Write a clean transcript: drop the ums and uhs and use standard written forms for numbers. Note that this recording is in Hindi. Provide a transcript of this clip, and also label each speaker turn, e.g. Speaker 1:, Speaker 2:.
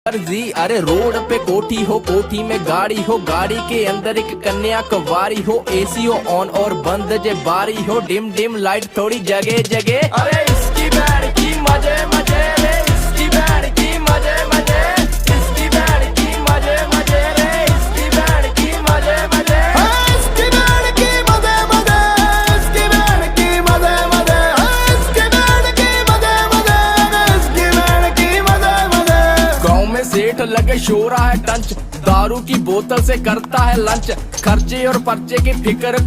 Speaker 1: जी अरे रोड पे कोठी हो, कोठी में गाड़ी हो, गाड़ी के अंदर एक कन्या कवारी हो, एसी हो ऑन और बंद जे बारी हो, डिम डिम लाइट थोड़ी जगह जगह। अरे इसकी बैंड की मजे मजे रे, इसकी बैंड की मजे मजे, इसकी बैंड की मजे मजे रे, इसकी बैंड की मजे मजे,
Speaker 2: इसकी बैंड की मजे मजे, इसकी बैंड की मजे मजे, इसकी बैंड की मजे मजे, इसकी बैंड की मजे मजे।
Speaker 1: गाँव में सेठ लगे शोरा है टंच, दारू की बोतल से करता है लंच, खर्चे और पर्चे की फिक्र